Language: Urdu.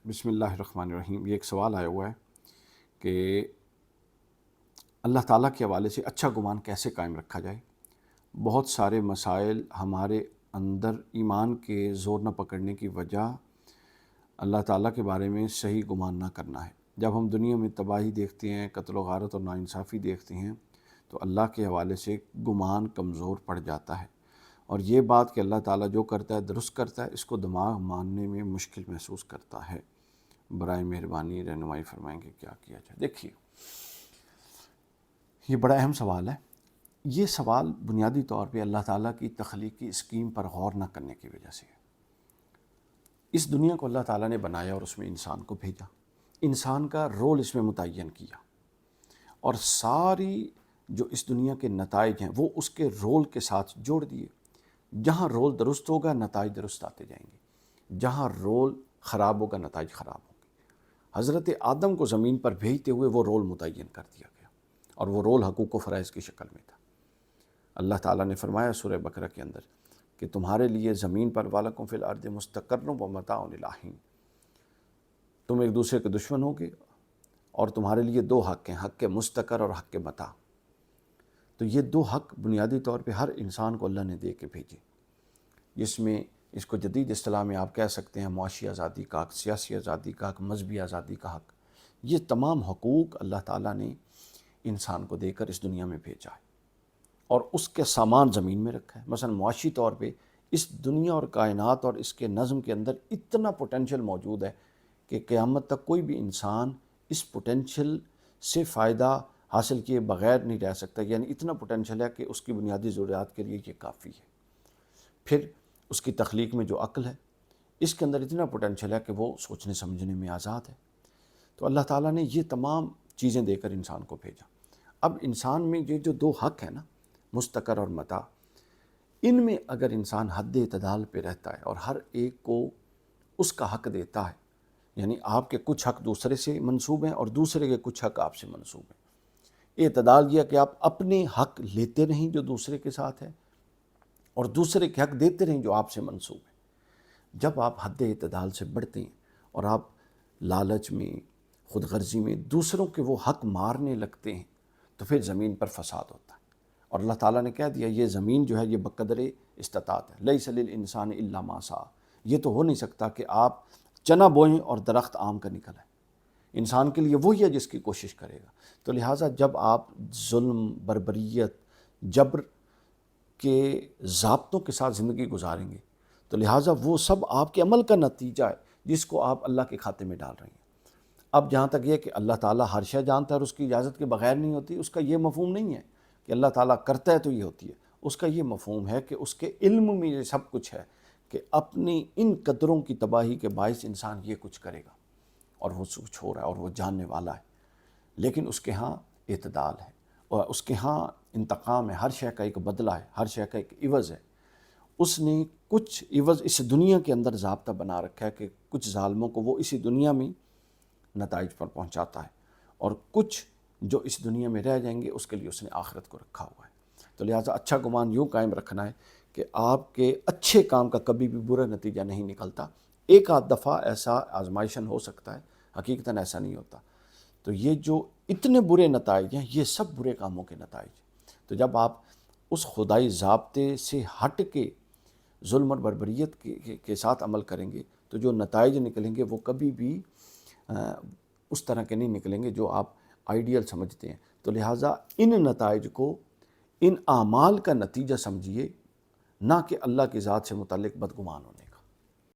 بسم اللہ الرحمن الرحیم۔ یہ ایک سوال آیا ہوا ہے کہ اللہ تعالیٰ کے حوالے سے اچھا گمان کیسے قائم رکھا جائے۔ بہت سارے مسائل ہمارے اندر ایمان کے زور نہ پکڑنے کی وجہ اللہ تعالیٰ کے بارے میں صحیح گمان نہ کرنا ہے۔ جب ہم دنیا میں تباہی دیکھتے ہیں، قتل و غارت اور ناانصافی دیکھتے ہیں تو اللہ کے حوالے سے گمان کمزور پڑ جاتا ہے، اور یہ بات کہ اللہ تعالیٰ جو کرتا ہے درست کرتا ہے، اس کو دماغ ماننے میں مشکل محسوس کرتا ہے۔ برائے مہربانی رہنمائی فرمائیں کہ کیا کیا جائے۔ دیکھیے، یہ بڑا اہم سوال ہے۔ یہ سوال بنیادی طور پہ اللہ تعالیٰ کی تخلیقی اسکیم پر غور نہ کرنے کی وجہ سے ہے۔ اس دنیا کو اللہ تعالیٰ نے بنایا اور اس میں انسان کو بھیجا، انسان کا رول اس میں متعین کیا، اور ساری جو اس دنیا کے نتائج ہیں وہ اس کے رول کے ساتھ جوڑ دیے۔ جہاں رول درست ہوگا نتائج درست آتے جائیں گے، جہاں رول خراب ہوگا نتائج خراب ہوں گے۔ حضرت آدم کو زمین پر بھیجتے ہوئے وہ رول متعین کر دیا گیا، اور وہ رول حقوق و فرائض کی شکل میں تھا۔ اللہ تعالیٰ نے فرمایا سورہ بقرہ کے اندر کہ تمہارے لیے زمین پر وَلَکُمْ فِی الْأَرْضِ مُسْتَقَرٌّ وَمَتَاعٌ إِلَىٰ حِینٍ، تم ایک دوسرے کے دشمن ہوگے، اور تمہارے لیے دو حق ہیں، حق مستقر اور حق متاع۔ تو یہ دو حق بنیادی طور پہ ہر انسان کو اللہ نے دے کے بھیجے، جس میں اس کو جدید اصطلاح میں آپ کہہ سکتے ہیں معاشی آزادی کا حق، سیاسی آزادی کا حق، مذہبی آزادی کا حق۔ یہ تمام حقوق اللہ تعالیٰ نے انسان کو دے کر اس دنیا میں بھیجا ہے، اور اس کے سامان زمین میں رکھا ہے۔ مثلا معاشی طور پہ اس دنیا اور کائنات اور اس کے نظم کے اندر اتنا پوٹینشیل موجود ہے کہ قیامت تک کوئی بھی انسان اس پوٹینشیل سے فائدہ حاصل کیے بغیر نہیں رہ سکتا۔ یعنی اتنا پوٹینشیل ہے کہ اس کی بنیادی ضروریات کے لیے یہ کافی ہے۔ پھر اس کی تخلیق میں جو عقل ہے، اس کے اندر اتنا پوٹینشیل ہے کہ وہ سوچنے سمجھنے میں آزاد ہے۔ تو اللہ تعالیٰ نے یہ تمام چیزیں دے کر انسان کو بھیجا۔ اب انسان میں یہ جو دو حق ہیں نا، مستقر اور متاع، ان میں اگر انسان حد اعتدال پہ رہتا ہے اور ہر ایک کو اس کا حق دیتا ہے، یعنی آپ کے کچھ حق دوسرے سے منسوب ہیں اور دوسرے کے کچھ حق آپ سے منسوب ہیں۔ اعتدال یہ کہ آپ اپنے حق لیتے رہیں جو دوسرے کے ساتھ ہے، اور دوسرے کے حق دیتے رہیں جو آپ سے منسوب ہے۔ جب آپ حد اعتدال سے بڑھتے ہیں اور آپ لالچ میں، خود غرضی میں دوسروں کے وہ حق مارنے لگتے ہیں تو پھر زمین پر فساد ہوتا ہے۔ اور اللہ تعالیٰ نے کہہ دیا یہ زمین جو ہے یہ بقدر استطاعت ہے، لیس للانسان الا ما سعی۔ یہ تو ہو نہیں سکتا کہ آپ چنا بوئیں اور درخت آم کا نکل آئے۔ انسان کے لیے وہی ہے جس کی کوشش کرے گا۔ تو لہٰذا جب آپ ظلم، بربریت، جبر کے ضابطوں کے ساتھ زندگی گزاریں گے تو لہٰذا وہ سب آپ کے عمل کا نتیجہ ہے جس کو آپ اللہ کے کھاتے میں ڈال رہے ہیں۔ اب جہاں تک یہ کہ اللہ تعالیٰ ہر شے جانتا ہے اور اس کی اجازت کے بغیر نہیں ہوتی، اس کا یہ مفہوم نہیں ہے کہ اللہ تعالیٰ کرتا ہے تو یہ ہوتی ہے۔ اس کا یہ مفہوم ہے کہ اس کے علم میں یہ سب کچھ ہے کہ اپنی ان قدروں کی تباہی کے باعث انسان یہ کچھ کرے گا، اور وہ کچھ ہو رہا ہے اور وہ جاننے والا ہے۔ لیکن اس کے ہاں اعتدال ہے، اور اس کے ہاں انتقام ہے، ہر شے کا ایک بدلہ ہے، ہر شے کا ایک عوض ہے۔ اس نے کچھ عوض اس دنیا کے اندر ضابطہ بنا رکھا ہے کہ کچھ ظالموں کو وہ اسی دنیا میں نتائج پر پہنچاتا ہے، اور کچھ جو اس دنیا میں رہ جائیں گے اس کے لیے اس نے آخرت کو رکھا ہوا ہے۔ تو لہٰذا اچھا گمان یوں قائم رکھنا ہے کہ آپ کے اچھے کام کا کبھی بھی برا نتیجہ نہیں نکلتا۔ ایک آدھ دفعہ ایسا آزمائشن ہو سکتا ہے، حقیقتاً ایسا نہیں ہوتا۔ تو یہ جو اتنے برے نتائج ہیں یہ سب برے کاموں کے نتائج ہیں۔ تو جب آپ اس خدائی ضابطے سے ہٹ کے ظلم اور بربریت کے ساتھ عمل کریں گے تو جو نتائج نکلیں گے وہ کبھی بھی اس طرح کے نہیں نکلیں گے جو آپ آئیڈیل سمجھتے ہیں۔ تو لہٰذا ان نتائج کو ان اعمال کا نتیجہ سمجھیے، نہ کہ اللہ کی ذات سے متعلق بدگمان ہونے کا۔